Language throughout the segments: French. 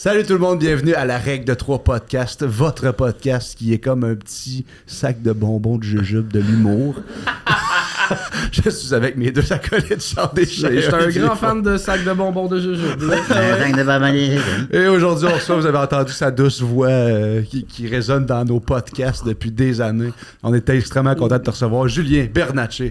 Salut tout le monde, bienvenue à la Règle de 3 podcast, votre podcast qui est comme un petit sac de bonbons de jujube de l'humour. Je suis avec mes deux acolytes Charles Deschamps. Je suis un grand fan de sac de bonbons de jujube. Et aujourd'hui, on reçoit, vous avez entendu sa douce voix qui résonne dans nos podcasts depuis des années. On était extrêmement contents de te recevoir. Julien Bernatchez.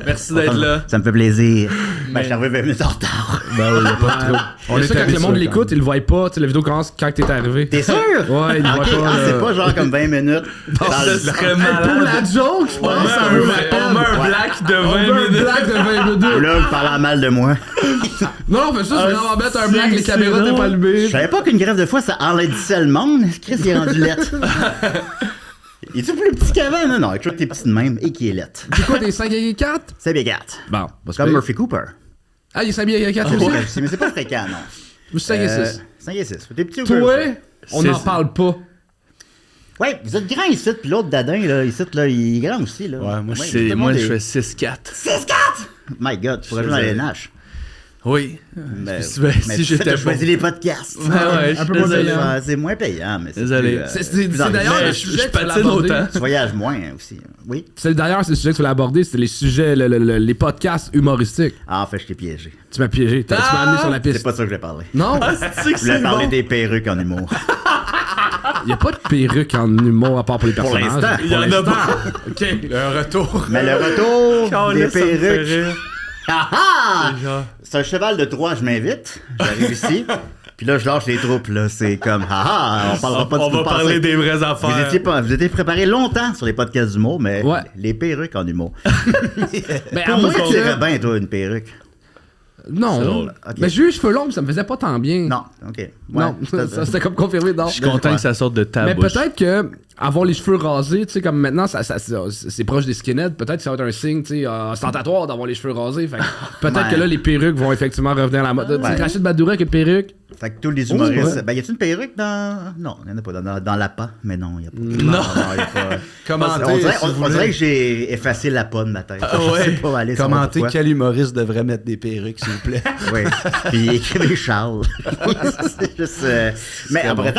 Merci d'être là. Ça me fait plaisir. Ben, je suis arrivé 20 minutes en retard. Ben oui, y a pas de trouble. On est quand le monde l'écoute, il le voit pas. Tu sais, la vidéo commence quand t'es arrivé. T'es sûr? Ouais, il le voit pas. C'est pas genre comme 20 minutes. Ça serait malade. Pour la joke, je pense. On met un black de 20 minutes. Un black de 20 minutes. Là, vous parlez mal de moi. Non, on fait ça, c'est vraiment mettre un black, les caméras t'es pas allumées. Je savais pas qu'une grève de foie, ça enlaidissait le monde. Chris, il est rendu lettre. Il est-tu plus petit qu'avant? Non, non, écoute, t'es petit de même et qui est lettre. C'est quoi, t'es 5 et 4? C'est bien 4. Bon, Comme Murphy Cooper. Ah, il est 5 et 4 Ouais, aussi? mais c'est pas fréquent, non. Je suis 5 et 6. 5 et 6. T'es petit ou Toi, peu? on n'en parle pas. Ouais, vous êtes grand ici, puis l'autre dadin, là, ici, là, il est grand aussi, là. Ouais, moi, Moi, je fais 6-4. 6-4! My God, tu pourrais jouer dans les NH. Oui. Mais Si tu j'étais as choisi bon. les podcasts. Ouais, un peu moins désolé. payant. C'est moins payant, mais c'est Désolé. plus, C'est plus enrichissant. d'ailleurs le je sujet que tu patine voulais aborder. autant. Tu voyages moins aussi. Oui. D'ailleurs, c'est le sujet que tu voulais aborder, c'était les sujets, les podcasts humoristiques. Ah, en fait, je t'ai piégé. Tu m'as piégé, tu m'as amené sur la C'est piste. pas ça que je voulais parler. Non, Je voulais parler des perruques en humour. il n'y a pas de perruque en humour à part pour les Pour personnages. l'instant. Il y en a pas. OK. Un retour. Mais le retour des Ça me fait perruques. rire. Ah ah! Déjà. C'est un cheval de Troie, je m'invite. J'arrive ici. Puis là, je lâche les troupes. Là, c'est comme, ah ah, on parlera pas de On ce que va vous parler pensez. des vraies affaires. Vous étiez préparé longtemps sur les podcasts d'humour, mais Ouais. les perruques en humour. Ben, à moins Pourquoi tu que... irais bien, toi, une perruque? Non. drôle. Ok. Mais j'ai eu les cheveux longs, ça me faisait pas tant bien. Non, ok. Ouais, Non, ça c'était comme confirmé. Non. Je suis content que ça sorte de ta Mais bouche. peut-être que avoir les cheveux rasés, tu sais, comme maintenant, c'est proche des skinheads, peut-être que ça va être un signe, tu sais, ostentatoire d'avoir les cheveux rasés. Fait que peut-être Ouais. que là, les perruques vont effectivement revenir à la mode. Tu sais, Ouais. Rachid Badoura avec une perruque. Fait que tous les humoristes. ouais. Ben, y a-tu une perruque dans. Non, il y en a pas. Dans l'APA, mais non, il y a pas. Non. y a pas. Commentez, On dirait, si vous on dirait voulez. que j'ai effacé la pas de ma tête. Je sais pas aller savoir Commentez pourquoi. quel humoriste devrait mettre des perruques, s'il vous plaît. Oui. Puis écrivez Charles. C'est juste. Mais après,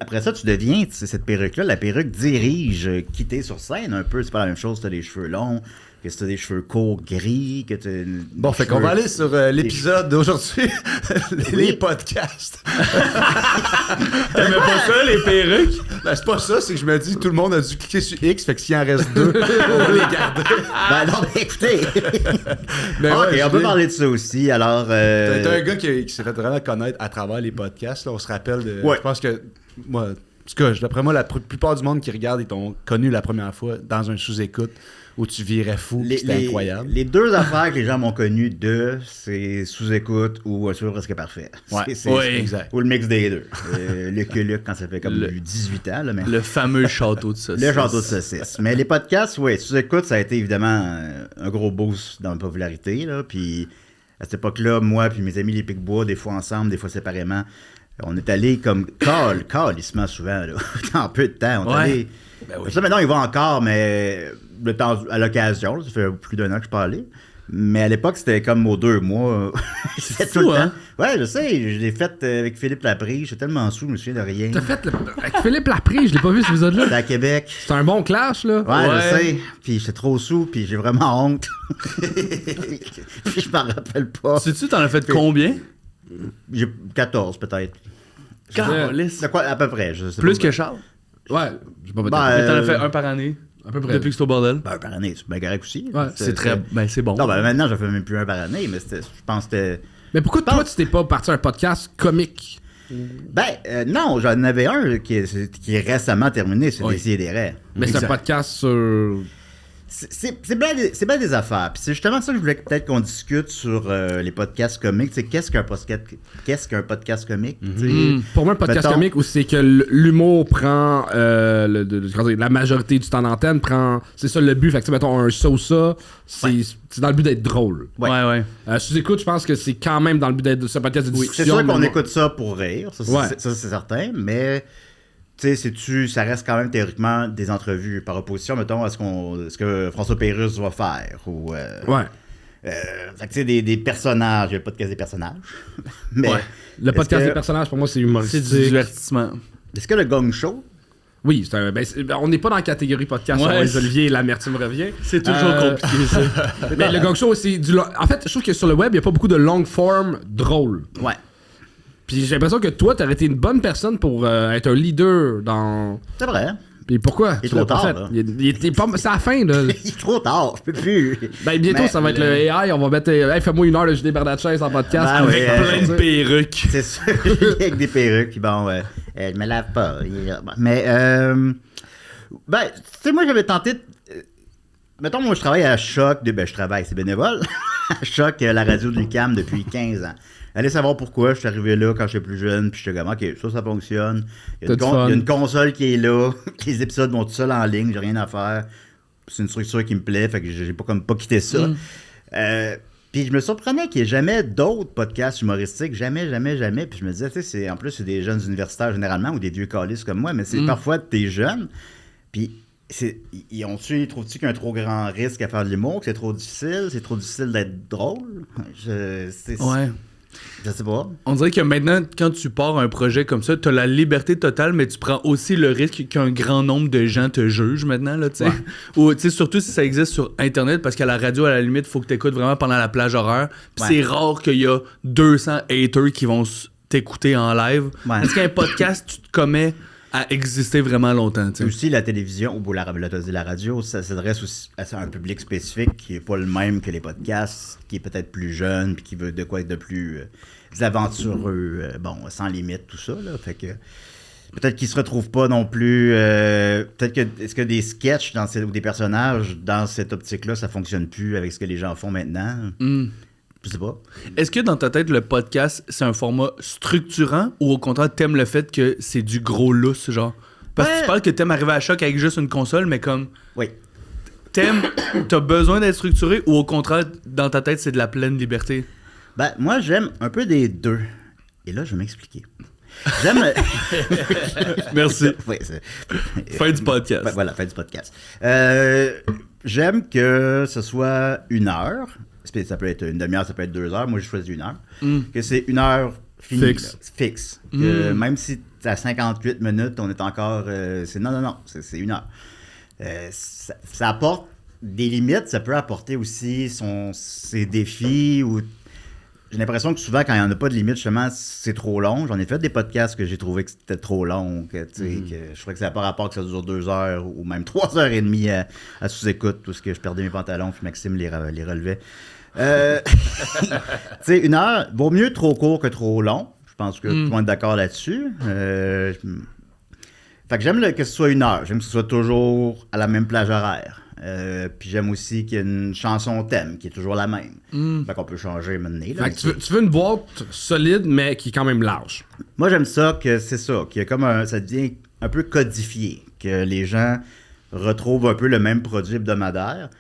après ça, tu deviens cette perruque-là. La perruque dirige qui t'es sur scène un peu. C'est pas la même chose. T'as les cheveux longs, que t'as des cheveux courts gris, que t'as. Bon, fait qu'on va aller sur l'épisode d'aujourd'hui, les podcasts. T'aimais pas ça, les perruques? Ben, c'est pas ça, c'est que je me dis, tout le monde a dû cliquer sur X, fait que s'il en reste 2, on va les garder. Ben non, mais écoutez. Ben Ok, ouais, on peut Julien, parler de ça aussi. Alors. T'es un gars qui s'est fait vraiment connaître à travers les podcasts. Là, on se rappelle de. Ouais. Je pense que. Moi, en tout cas, d'après moi, la plupart du monde qui regarde, ils t'ont connu la première fois dans un sous-écoute où tu virais fou. C'était incroyable. Les deux affaires que les gens m'ont connu c'est sous-écoute ou un sourire presque parfait. Ouais, C'est- oui, exact. Ou le mix des deux. Luc quand ça fait comme 18 ans. Là, mais... Le fameux château de saucisse. Le château de saucisse. Mais les podcasts, oui, sous-écoute, ça a été évidemment un gros boost dans la popularité. Là, puis à cette époque-là, moi puis mes amis les Picbois, des fois ensemble, des fois séparément, on est allé comme calissement souvent, là, en peu de temps. On est Ouais. allé... Ben oui. Ça, maintenant, il va encore, mais le temps, à l'occasion, là, ça fait plus d'un an que je suis pas allé. Mais à l'époque, c'était comme aux 2 mois. C'était tout fou, le temps. hein? Ouais, je sais, je l'ai fait avec Philippe Laprie. J'étais tellement sous, je me souviens de rien. T'as fait avec Philippe Laprie, je l'ai pas vu cet épisode-là. C'était à Québec. C'est un bon clash, là. Ouais, Ouais. je sais. Puis j'étais trop sous, puis j'ai vraiment honte. Puis je m'en rappelle pas. Sais-tu, t'en as fait combien? J'ai 14 peut-être. Calisse. De quoi, à peu près. Je sais Plus pas. que Charles. Ouais, j'ai pas Ben, peut-être. Mais t'en as fait un par année. À peu près. Depuis que c'est au bordel. Ben, un par année, c'est bien correct aussi. Ouais. C'est très. Ben, c'est bon. Non, ben maintenant, je fais même plus un par année, mais je pense que c'était. Mais pourquoi toi, tu t'es pas parti à un podcast comique? Ben, non, j'en avais un qui est récemment terminé, c'est Oui. Décideret. Mais c'est un Exact. podcast sur... C'est bien des affaires. Puis c'est justement ça que je voulais peut-être qu'on discute sur les podcasts comiques. Tu sais, qu'est-ce qu'un podcast comique? Tu sais? Pour moi, un podcast Mettons- comique où c'est que l'humour prend la majorité du temps d'antenne prend. C'est ça le but. Fait que, tu sais, mettons, un ça, c'est dans le but d'être drôle. Ouais. Sous-écoute, je pense que c'est quand même dans le but d'être ce podcast de discussion. C'est sûr qu'on mais écoute ça pour rire, ça Ouais. c'est certain, mais tu sais, ça reste quand même théoriquement des entrevues par opposition, mettons, à ce que François Pérusse va faire. Ou, Ouais. Fait que tu sais, des personnages. Il y a le podcast des personnages. Mais Le podcast que- des personnages, pour moi, c'est C'est humoristique. du divertissement. est-ce que le Gong Show, Oui, on n'est pas dans la catégorie podcast. Ouais, sur les Olivier et l'amertume revient. C'est toujours compliqué, ça. Mais le Gong Show, c'est en fait, je trouve que sur le web, il n'y a pas beaucoup de long form drôle. ouais. Puis j'ai l'impression que toi, t'aurais été une bonne personne pour être un leader dans. C'est vrai. Puis pourquoi? Il est Tu l'as trop pas tard, fait? là. Il était pas. C'est à la fin, là. Il est trop tard, je peux plus. Ben, bientôt, Mais ça va être le AI. On va mettre. Hey, fais-moi une heure de JD Bernatchez en podcast. Ben oui, Plein de perruques. C'est sûr, avec des perruques, puis bon, je me lave pas. Mais, ben, tu sais, moi, j'avais tenté. Mettons, moi, je travaille à Choc, je travaille, c'est bénévole, à Choc, la radio de l'UQAM depuis 15 ans. Allez savoir pourquoi, je suis arrivé là quand j'étais plus jeune, puis j'étais comme, OK, ça fonctionne. Il y a une console qui est là, les épisodes vont tout seuls en ligne, j'ai rien à faire. C'est une structure qui me plaît, fait que j'ai pas quitté ça. Puis je me surprenais qu'il n'y ait jamais d'autres podcasts humoristiques, jamais. Puis je me disais, tu sais, en plus, c'est des jeunes universitaires généralement, ou des vieux calices comme moi, mais c'est parfois des jeunes. Puis ils trouvent-tu qu'il y a un trop grand risque à faire de l'humour, que c'est trop difficile d'être drôle? Ouais. Je sais pas. On dirait que maintenant, quand tu pars un projet comme ça, t'as la liberté totale, mais tu prends aussi le risque qu'un grand nombre de gens te jugent maintenant, là, tu sais. Ou, tu sais, surtout si ça existe sur Internet, parce qu'à la radio, à la limite, il faut que t'écoutes vraiment pendant la plage horaire. Puis c'est rare qu'il y a 200 haters qui vont t'écouter en live. Ouais. Est-ce qu'un podcast, tu te commets à exister vraiment longtemps, tu sais? Aussi, la télévision, ou la radio, ça s'adresse aussi à un public spécifique qui n'est pas le même que les podcasts, qui est peut-être plus jeune, puis qui veut de quoi être de plus aventureux, sans limite, tout ça, là. Fait que peut-être qu'ils se retrouvent pas non plus. Peut-être que est-ce que des sketchs ou des personnages dans cette optique-là, ça fonctionne plus avec ce que les gens font maintenant? Je sais pas. Est-ce que dans ta tête, le podcast, c'est un format structurant ou au contraire, t'aimes le fait que c'est du gros lousse, genre? Parce que tu parles que t'aimes arriver à Choc avec juste une console, mais comme... Oui. T'as besoin d'être structuré ou au contraire, dans ta tête, c'est de la pleine liberté? Ben, moi, j'aime un peu des deux. Et là, je vais m'expliquer. J'aime... Merci. Oui, Fin du podcast. Ben, voilà, fin du podcast. J'aime que ce soit 1 heure. Ça peut être une demi-heure, ça peut être 2 heures. Moi, j'ai choisi 1 heure. Que c'est 1 heure finie. Fixe. Que même si à 58 minutes, on est encore... Non, c'est 1 heure. Ça apporte des limites. Ça peut apporter aussi ses défis. J'ai l'impression que souvent, quand il n'y en a pas de limite, justement, c'est trop long. J'en ai fait des podcasts que j'ai trouvé que c'était trop long. Que je trouvais que ça n'a pas rapport que ça dure 2 heures ou même 3 heures et demie à sous-écoute, tout ce que je perdais mes pantalons, puis Maxime les relevait. Tu sais, 1 heure, vaut mieux trop court que trop long. Je pense que tout le monde est d'accord là-dessus. Fait que j'aime que ce soit 1 heure. J'aime que ce soit toujours à la même plage horaire. Puis j'aime aussi qu'il y ait une chanson thème qui est toujours la même. Fait qu'on peut changer maintenant. Fait que tu veux une boîte solide, mais qui est quand même large. Moi, j'aime ça que c'est ça, qu'il y a comme ça devient un peu codifié, que les gens retrouvent un peu le même produit hebdomadaire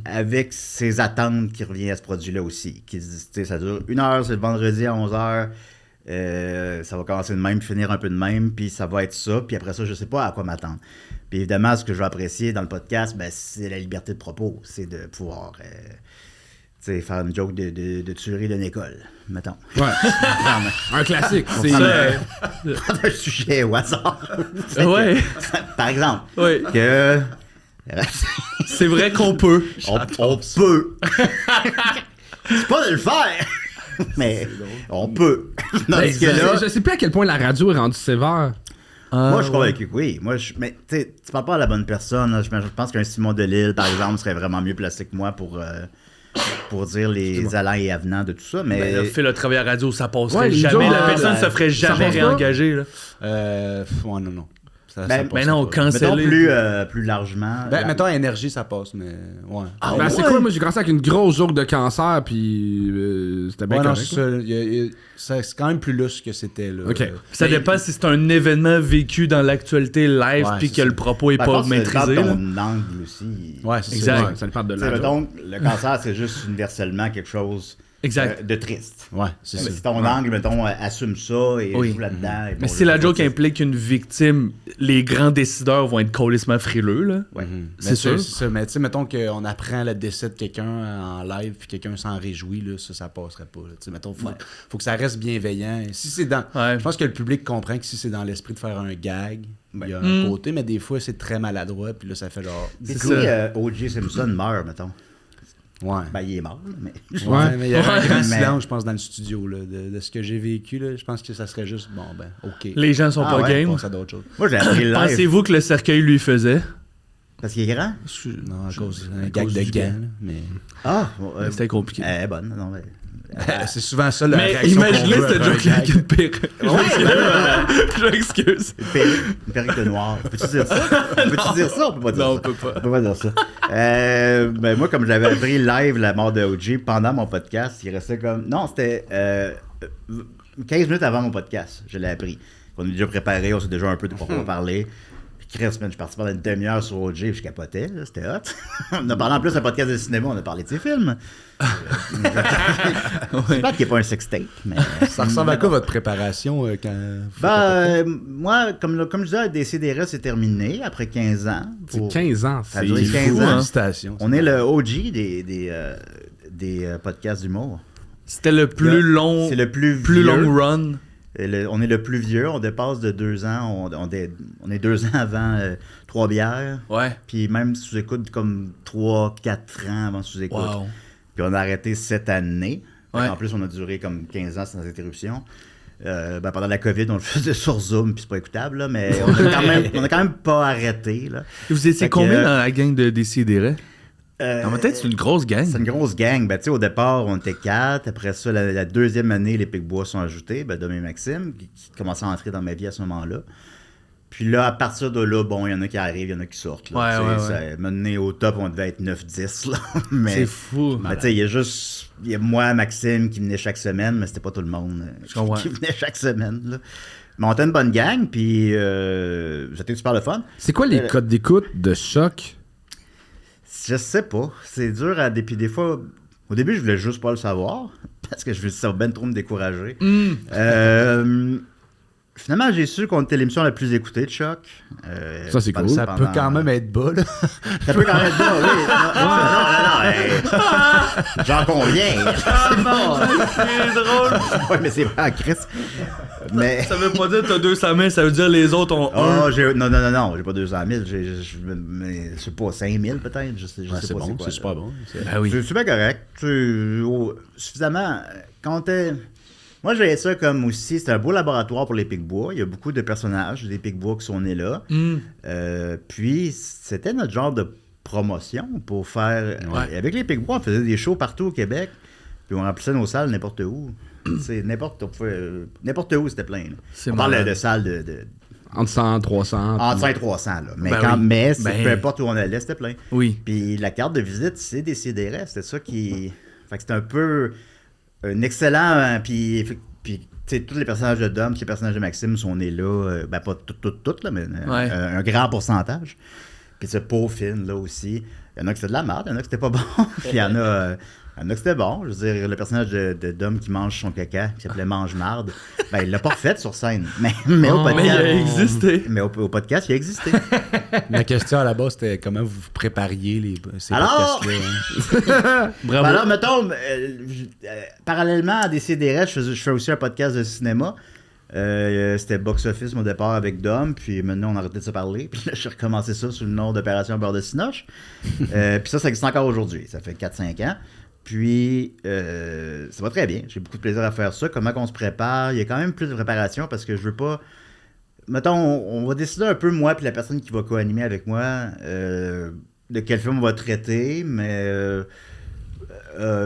avec ses attentes qui reviennent à ce produit-là aussi. Qui disent, ça dure 1 heure, c'est le vendredi à 11h. Ça va commencer de même, finir un peu de même, puis ça va être ça. Puis après ça, je sais pas à quoi m'attendre. Puis évidemment, ce que je vais apprécier dans le podcast, c'est la liberté de propos. C'est de pouvoir faire une joke de tuerie d'une école, mettons. Ouais. Un classique. C'est Prendre un sujet au hasard. Ouais. Par exemple. Ouais. Que... C'est vrai qu'on peut. on peut. C'est pas de le faire. Mais on peut. Dans ce cas-là, je sais plus à quel point la radio est rendue sévère. moi, je crois que oui. Mais tu parles pas à la bonne personne. Là. Je pense qu'un Simon Delille, par exemple, serait vraiment mieux placé que moi pour dire les allants et avenants de tout ça. Mais Ben, fait le travail à radio, ça passerait Ouais, jamais. nous La autres, personne se ferait ça jamais passe pas? réengager. Là. Ouais, non. Ça Ben, passe Mais non, pas. cancellé. mettons plus largement. Ben, mettons, énergie, ça passe, mais ouais. Ben, c'est cool, moi j'ai commencé avec une grosse joke de cancer, puis c'était bien Ouais, non, correct. c'est ça. C'est quand même plus lousse que c'était, là. Ok. Ça dépend si c'est un événement vécu dans l'actualité live Ouais, puis c'est que ça. le propos est Par pas contre, ça maîtrisé. dépend de là. ton angle aussi. Ouais, c'est Exact. ça. Ouais, ça dépend de Tu sais, la joke. mettons, le cancer, c'est juste universellement quelque chose Exact. de triste. Ouais, c'est ça. Si ton angle, mettons, assume ça et Oui. joue là-dedans. et Mais bon, si la je- joke implique une victime, les grands décideurs vont être colissement frileux, là. Ouais. C'est Mais sûr. C'est ça. Mais tu sais, mettons qu'on apprend le décès de quelqu'un en live puis quelqu'un s'en réjouit, là, ça passerait pas. Là. Tu sais, mettons, faut que ça reste bienveillant. Si c'est dans... Ouais. Je pense que le public comprend que si c'est dans l'esprit de faire un gag, il y a Mm. un côté, mais des fois, c'est très maladroit, puis là, ça fait genre... Puis C'est si ça. O.J. Simpson meurt, mettons. Ouais. Ben, il est mort, mais... Ouais, mais il y a un Ouais. grand Mais- silence, je pense, dans le studio, là, de ce que j'ai vécu, là. Je pense que ça serait juste, bon, ben, OK. Les gens sont Ah pas ouais, game. On passe à d'autres choses. Moi, j'ai appris le live Pensez-vous que le cercueil lui faisait? parce qu'il est grand. Non, à cause d'un à gag cause de du gants, gars. là, mais... Ah! Bon, C'était compliqué. elle est bonne, non, mais... c'est souvent ça, la Mais réaction qu'on imaginez veut cette après un joke-là avec gag. une perruque. Je m'excuse. Une perruque de noir. Peux-tu dire ça? Peux-tu dire ça? On peut pas dire Non, ça. on peut pas. On peut pas dire ça. Ben moi, comme j'avais appris live la mort de O.J. pendant mon podcast, il restait comme... Non, c'était 15 minutes avant mon podcast. Je l'ai appris. On est déjà préparé, on sait déjà un peu de quoi on va parler. Puis Chris, man, je suis parti pendant une demi-heure sur O.J. puis je capotais. Là, c'était hot. On a parlé en plus d'un podcast de cinéma, on a parlé de ses films. J'espère qu'il n'y a pas un sextape, mais... Ça ressemble à quoi votre préparation quand... vous faites Moi, comme je disais, Décidérez, c'est terminé après 15 ans. C'est 15 ans. Ça a C'est duré fou, 15 fou, ans. hein. félicitations. On est le OG des podcasts d'humour. C'était le plus long, C'est le plus plus vieux. long run. On est le plus vieux. On dépasse de 2 ans. On est 2 ans avant 3 bières. Ouais. Puis même sous-écoute comme 3-4 ans avant sous-écoute. Wow. Puis on a arrêté cette année. Ouais. En plus, on a duré comme 15 ans sans interruption. Pendant la COVID, on le faisait sur Zoom, puis c'est pas écoutable, là, mais on a quand même pas arrêté. Là. Et vous étiez Fait que, combien dans la gang de Décideret? Dans ma tête, c'est une grosse gang. C'est une grosse gang. Ben, tu sais, au départ, on était 4. Après ça, la deuxième année, les Picbois sont ajoutés. Ben, Dom et Maxime, qui commençaient à entrer dans ma vie à ce moment-là. Puis là, à partir de là, bon, il y en a qui arrivent, il y en a qui sortent. Là, Ouais, tu sais, ouais. ça m'a donné au top, on devait être 9-10. Là. Mais, C'est fou. ben, tu sais, il y a moi, Maxime, qui venait chaque semaine, mais c'était pas tout le monde comprends. qui venait chaque semaine. Là. Mais on était une bonne gang, puis c'était super le fun. C'est quoi les codes d'écoute de Choc? Je sais pas. C'est dur à... Puis des fois... Au début, je voulais juste pas le savoir. Parce que je me suis dit, ça va ben trop me décourager. Finalement, j'ai su qu'on était l'émission la plus écoutée de Choc. Ça, c'est cool. Ça peut quand même être bas, là. Ça peut quand même être bon, oui. Non, j'en conviens. C'est bon. C'est drôle. Oui, mais c'est vrai, en Chris. Mais... Ça veut pas dire que t'as 200 000, ça veut dire les autres ont Oh, un. non, j'ai pas 200 000. Mais je sais pas, 5 000 peut-être. Je sais C'est pas bon, quoi, c'est là. super bon. Ah oui. C'est bien correct. Suffisamment. Quand t'es. Moi, je voyais ça comme aussi. C'est un beau laboratoire pour les Picbois. Il y a beaucoup de personnages des Picbois qui sont nés là. Puis, c'était notre genre de promotion pour faire. Ouais. Avec les Picbois, on faisait des shows partout au Québec. Puis, on remplissait nos salles n'importe où. N'importe où, c'était plein. Là. C'est On parle malade. de salles de Entre 100 300. entre 100 et 300. Là. Mais, Ben oui. Ben- peu importe où on allait, c'était plein. Oui. Puis la carte de visite, c'est Décidérez. C'était ça qui... Fait que c'était un peu un excellent... Puis tu sais, tous les personnages de Dom, tous les personnages de Maxime sont nés là. Ben, pas toutes, là, mais Ouais. un grand pourcentage. Puis ce pauvre film, là, aussi. Il y en a qui c'était de la merde, il y en a qui c'était pas bon. Puis il y en a qui c'était bon. Je veux dire, le personnage de Dom qui mange son caca, qui s'appelait Mange-Marde, ben, il l'a pas refait sur scène. Mais au podcast... Mais il a existé. Mais au podcast, il a existé. Ma question à la base, c'était comment vous vous prépariez ces Alors- podcasts-là. Hein? Bravo. Ben alors, mettons, parallèlement à Décidérez, je fais aussi un podcast de cinéma. C'était Box Office au départ avec Dom, puis maintenant on a arrêté de se parler. Puis là, j'ai recommencé ça sous le nom d'Opération Beurre de Cinoche. Puis ça existe encore aujourd'hui. Ça fait 4-5 ans. Puis ça va très bien. J'ai beaucoup de plaisir à faire ça. Comment qu'on se prépare? Il y a quand même plus de préparation parce que je veux pas... Mettons, on va décider un peu, moi puis la personne qui va co-animer avec moi, de quel film on va traiter, mais...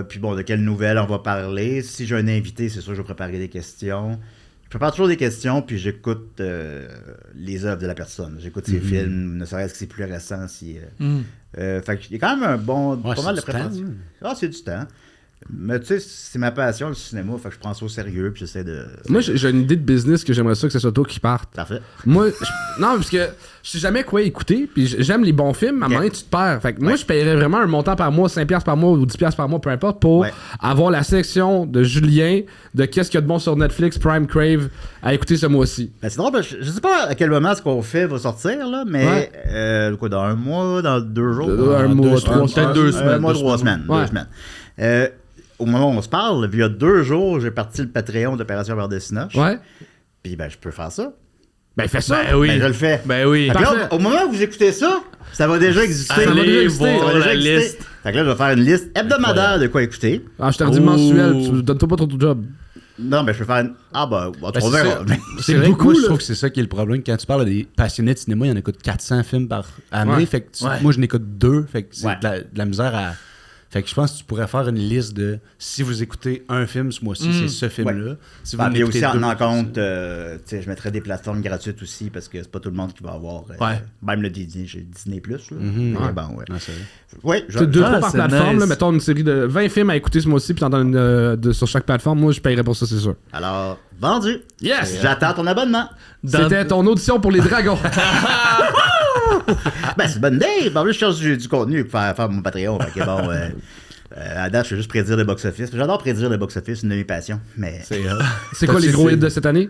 puis bon, de quelles nouvelles on va parler. Si j'ai un invité, c'est sûr que je vais préparer des questions. Je prépare toujours des questions, puis j'écoute les œuvres de la personne. J'écoute ses films, ne serait-ce que c'est plus récent. Fait qu'il y a quand même un bon... Ouais, pas mal de c'est du temps, préparation. Ah, c'est du temps. Mais tu sais, c'est ma passion, le cinéma, fait que je prends ça au sérieux, puis j'essaie de... Moi, j'ai une idée de business que j'aimerais ça que ce soit toi qui parte. Parfait. Moi, non, parce que je sais jamais quoi écouter, puis j'aime les bons films, mais à un moment donné, tu te perds. Fait que moi, je paierais vraiment un montant par mois, 5$ par mois ou 10$ par mois, peu importe, pour avoir la section de Julien, de qu'est-ce qu'il y a de bon sur Netflix, Prime, Crave, à écouter ce mois-ci. Ben, c'est drôle, parce que je sais pas à quel moment ce qu'on fait va sortir, là, mais quoi, dans un mois, dans 2 jours? Un mois, 3 semaines. Peut-être 2 semaines. Un mois, 3 semaines. Ouais. 2 semaines. Au moment où on se parle, il y a 2 jours, j'ai parti le Patreon d'Opération Beurre de Cinoche. Ouais. Puis ben, je peux faire ça. Ben, fais ça. Ben oui. Ben, je le fais. Ben oui. Fait que là, Parfait. au moment où vous écoutez ça, ça va déjà exister. Allez Ça va voir déjà la exister. liste. Fait que là, je vais faire une liste hebdomadaire de quoi écouter. Ah, je t'ai redit Oh. mensuel, tu donnes-toi pas trop de job. Non, ben, je vais faire une... Ah, ben, on Ben, verra. C'est vrai beaucoup, que moi, je là. trouve que c'est ça qui est le problème. Quand tu parles des passionnés de cinéma, il y en écoute 400 films par année. Ouais. Fait que moi, je n'écoute 2. Fait que c'est Ouais. de la misère à... Fait que je pense que tu pourrais faire une liste de si vous écoutez un film ce mois-ci, c'est ce film-là. Si vous Ben, puis en écoutez aussi, en deux, tenant compte, c'est- tu sais, je mettrais des plateformes gratuites aussi, parce que c'est pas tout le monde qui va avoir... Ouais. Même le Disney, j'ai Disney+. Là. Mhm. Mais Ouais. bon, ouais. Non, c'est vrai. Ouais, Tu 2 Ah, fois par c'est plateforme, nice. là, mettons une série de 20 films à écouter ce mois-ci, puis t'en donnes sur chaque plateforme. Moi, je paierais pour ça, c'est sûr. Alors, vendu. Yes! J'attends ton abonnement. C'était ton audition pour les dragons. Ben, c'est une bonne idée. En plus, je cherche du contenu pour faire mon Patreon. Fait que bon, à date, je vais juste prédire le box-office. J'adore prédire le box-office, une de mes passions. Mais... C'est quoi les gros hits de cette année?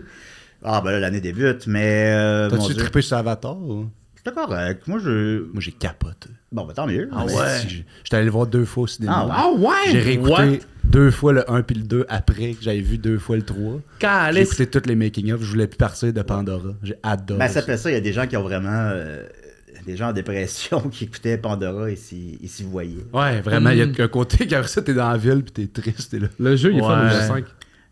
Ah, ben là, l'année débute, mais... mon T'as-tu Dieu. trippé sur Avatar ou... C'est correct. Moi, je... Moi, j'ai capoté. Bon, ben tant mieux. Ah Mais- ouais. J'étais allé le voir 2 fois au cinéma. Ah ouais? ouais! J'ai réécouté 2 fois le 1 puis le 2 après que j'avais vu 2 fois le 3. J'ai Calice. écouté toutes les making-of. Je voulais plus partir de Pandora. J'ai adoré. Ben, ça fait ça. Il y a des gens qui ont vraiment... des gens en dépression qui écoutaient Pandora et s'y voyaient. Ouais, vraiment, il y a un côté quand ça, t'es dans la ville puis t'es triste, t'es là. Le jeu, il est fun, le Ouais. jeu 5.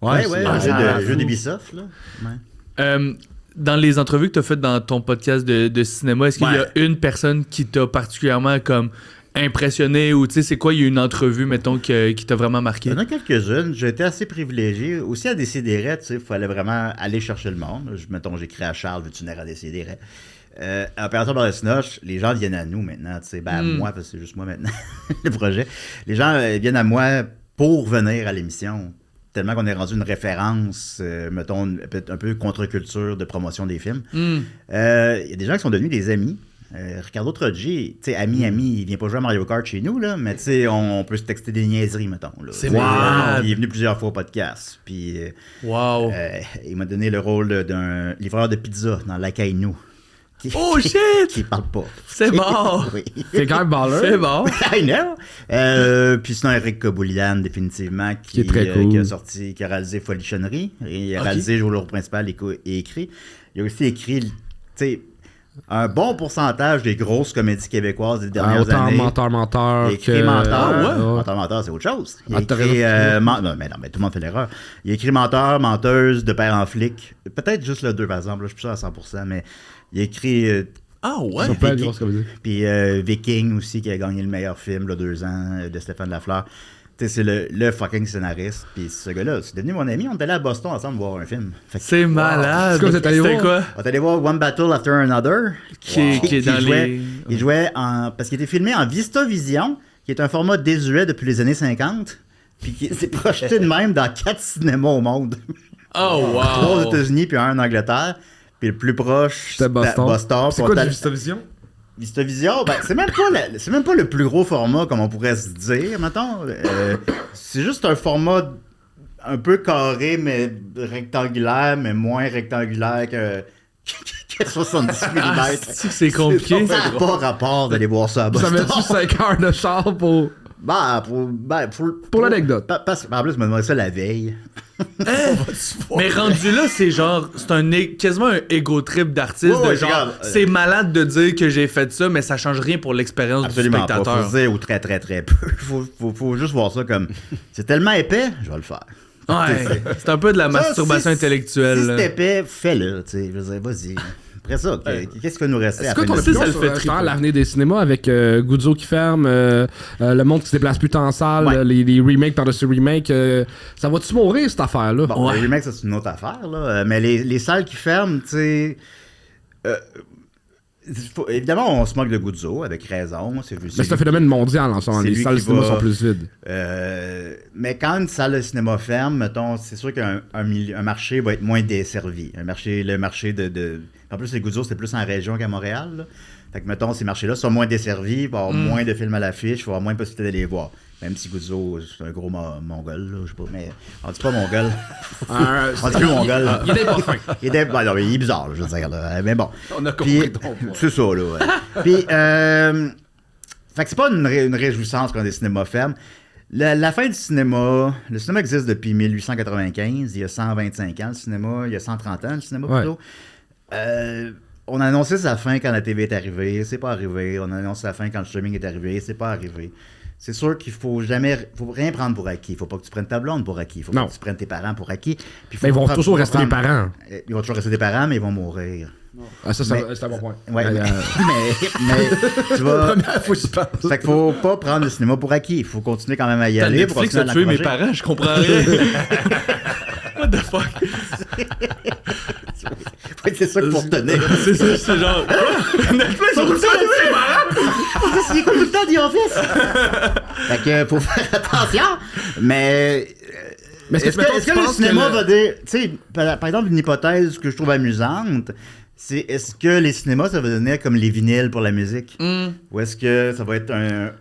Ouais, c'est- un ça a l'air jeu fou. d'Ubisoft, là. Ouais. Dans les entrevues que tu as faites dans ton podcast de cinéma, est-ce qu'il y a une personne qui t'a particulièrement comme impressionné ou tu sais, c'est quoi, il y a une entrevue, mettons, qui t'a vraiment marqué? Il y en a quelques-unes. J'ai été assez privilégié. Aussi à Décideret, tu sais, il fallait vraiment aller chercher le monde. Mettons, j'écris à Charles, veux-tu venir à Décideret? À Opération Beurre de Cinoche, les gens viennent à nous maintenant, tu sais, ben à moi, parce que c'est juste moi maintenant, le projet. Les gens viennent à moi pour venir à l'émission. Tellement qu'on est rendu une référence, mettons, peut-être un peu contre-culture de promotion des films. Il y a des gens qui sont devenus des amis. Ricardo Troggi, tu sais, ami, il vient pas jouer à Mario Kart chez nous, là, mais tu sais, on peut se texter des niaiseries, mettons. Là. C'est malade. Il est venu plusieurs fois au podcast, puis Wow! il m'a donné le rôle d'un livreur de pizza dans l'Akainu. Oh shit! Qui parle pas. C'est bon! Oui. C'est quand même baller. C'est bon! I know! Puis sinon, Eric Koboulian, définitivement, Qui est très cool. qui a réalisé Folichonnerie. Et il a réalisé le rôle principal et écrit. Il a aussi écrit, tu sais, un bon pourcentage des grosses comédies québécoises des dernières Autant années. menteur Il a écrit Menteur. Ah ouais? Menteur, c'est autre chose. Il a Ah, t'as écrit... raison. non, mais tout le monde fait l'erreur. Il a écrit Menteur, Menteuse, De père en flic. Peut-être juste le 2, par exemple. Là, je suis plus sûr à 100%, mais il a écrit... Ah ouais? Ça peut être Viking. grosse comédie. Puis Viking aussi, qui a gagné le meilleur film, là, 2 ans, de Stéphane Lafleur. Tu sais, c'est le fucking scénariste. Puis ce gars-là, c'est devenu mon ami. On est allé à Boston ensemble voir un film. Fait que, C'est malade! C'est quoi, vous êtes allé C'était voir? quoi? on est allé voir One Battle After Another. Qui est dans les... Il jouait en... Parce qu'il était filmé en VistaVision, qui est un format désuet depuis les années 50. Puis qui s'est projeté de même dans 4 cinémas au monde. Oh 3 aux wow! États-Unis, puis un en Angleterre. Puis le plus proche, C'était Boston. C'est Puis quoi on est du allé- VistaVision? VistaVision, ben, c'est même pas le plus gros format, comme on pourrait se dire, mettons. C'est juste un format un peu carré, mais rectangulaire, mais moins rectangulaire que 70 mm. Ah, c'est compliqué. Ça n'a pas rapport d'aller voir ça à Ça Boston. met-tu 5 heures de char pour... Pour l'anecdote. Parce qu'en plus, je me demandais ça la veille. Mais rendu là, c'est genre, c'est quasiment un ego trip d'artiste. Ouais, de ouais, genre, regarde, c'est malade de dire que j'ai fait ça, mais ça change rien pour l'expérience du Absolument pas. spectateur. Faut se dire ou très très très peu. Faut juste voir ça comme c'est tellement épais, je vais le faire. Ouais, c'est un peu de la masturbation Ça, intellectuelle. Si là. c'est épais, fais-le. Tu sais, je veux dire, vas-y. Après ça, qu'est-ce qui va nous rester C'est à quoi la ton fin de opinion ça le sur fait justement, triper. l'avenir des cinémas avec Guzzo qui ferme, le monde qui se déplace plus tant en salle, Ouais. les remakes par-dessus remakes, ça va-tu mourir cette affaire-là? Bon, Ouais. les remakes, ça, c'est une autre affaire, là. Mais les salles qui ferment, tu sais. évidemment, on se moque de Guzzo, avec raison. Mais c'est un phénomène mondial en ce moment. Les salles de cinéma sont plus vides. Mais quand une salle de cinéma ferme, mettons, c'est sûr qu'un marché va être moins desservi. Le marché de... En plus, les Guzzo, c'est plus en région qu'à Montréal. Là. Fait que, mettons, ces marchés-là sont moins desservis, il va y avoir moins de films à l'affiche, il va y avoir moins de possibilités d'aller les voir. Même si Guzzo, c'est un gros mongol, là, je sais pas, mais on dit pas mongol. On dit plus mongol. Il est pas fin. Il est bizarre, là, je veux dire, là. Mais bon. On a compris ton point. C'est ça, là. Ouais. Puis, fait que c'est pas une réjouissance quand des cinémas ferment. La fin du cinéma, le cinéma existe depuis 1895, il y a 125 ans le cinéma, il y a 130 ans le cinéma plutôt. On a annoncé sa fin quand la TV est arrivée, c'est pas arrivé. On a annoncé sa fin quand le streaming est arrivé, c'est pas arrivé. C'est sûr qu'il faut rien prendre pour acquis. Il faut pas que tu prennes ta blonde pour acquis. Il faut pas que tu prennes tes parents pour acquis. Puis mais ils vont toujours rester des parents. Ils vont toujours rester des parents, mais ils vont mourir. Ah, ça, c'est un bon point. Ouais, mais tu vas... Faut que je pense. Fait qu'il faut pas prendre le cinéma pour acquis. Il faut continuer quand même à y aller. Netflix a tué mes parents, je comprends rien. What the fuck? Ouais, c'est ça qu'il faut retenir. C'est genre... Netflix a tué mes parents! C'est comme tout le temps The Office. Fait que faut faire attention. Mais est-ce que le cinéma va dire... Tu sais, par exemple, une hypothèse que je trouve amusante, c'est est-ce que les cinémas, ça va devenir comme les vinyles pour la musique? Ou est-ce que ça va être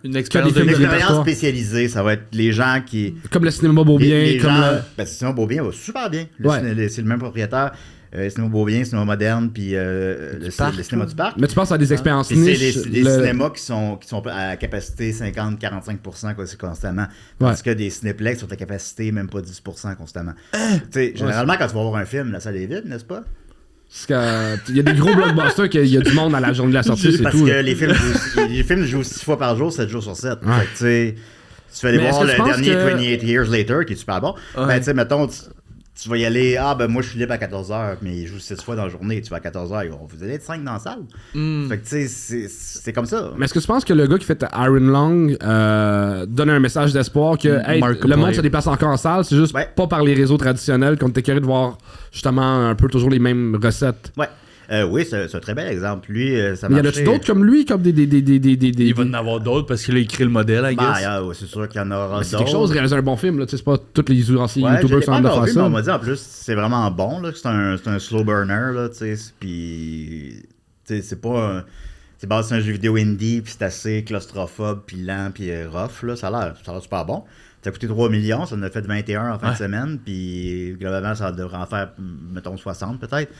une expérience spécialisée? Ça va être les gens qui... Comme le cinéma Beaubien. Le cinéma Beaubien va super bien. C'est le même propriétaire. Le cinéma Beaubien, le cinéma moderne, puis le cinéma du parc. Mais tu penses à des expériences niches. C'est des cinémas qui sont à capacité 50-45% constamment. Parce que des cinéplex sont à capacité même pas 10% constamment. Généralement, quand tu vas voir un film, la salle est vide, n'est-ce pas? Il y a des gros blockbusters qu'il y a du monde à la journée de la sortie, c'est parce tout. Parce que les films jouent 6 fois par jour, 7 jours sur 7. Fait que, tu sais, tu vas aller voir le dernier 28 Years Later, qui est super bon. Ben, tu sais, mettons... Tu vas y aller, moi je suis libre à 14h, mais il joue 6 fois dans la journée, tu vas à 14h, vous allez être 5 dans la salle. Fait que tu sais, c'est comme ça. Mais est-ce que tu penses que le gars qui fait Iron Lung donne un message d'espoir que le monde se déplace encore en salle, c'est juste pas par les réseaux traditionnels qu'on était curieux de voir justement un peu toujours les mêmes recettes? Ouais. Oui, c'est un très bel exemple. Lui, ça marche. Mais y en a-tu d'autres comme lui, comme des... Il va en avoir d'autres parce qu'il a écrit le modèle, I guess. C'est sûr qu'il y en aura d'autres. C'est quelque chose de réaliser un bon film, là. C'est pas tous les anciens YouTubers qui sont en train de faire ça. On m'a dit en plus, c'est vraiment bon, là. C'est un slow burner, là, tu sais. Puis, c'est pas c'est basé sur un jeu vidéo indie, puis c'est assez claustrophobe, puis lent, puis rough, là. Ça a l'air super bon. Ça a coûté 3 millions, ça en a fait 21 en fin de semaine, puis globalement, ça devrait en faire, mettons, 60 peut-être.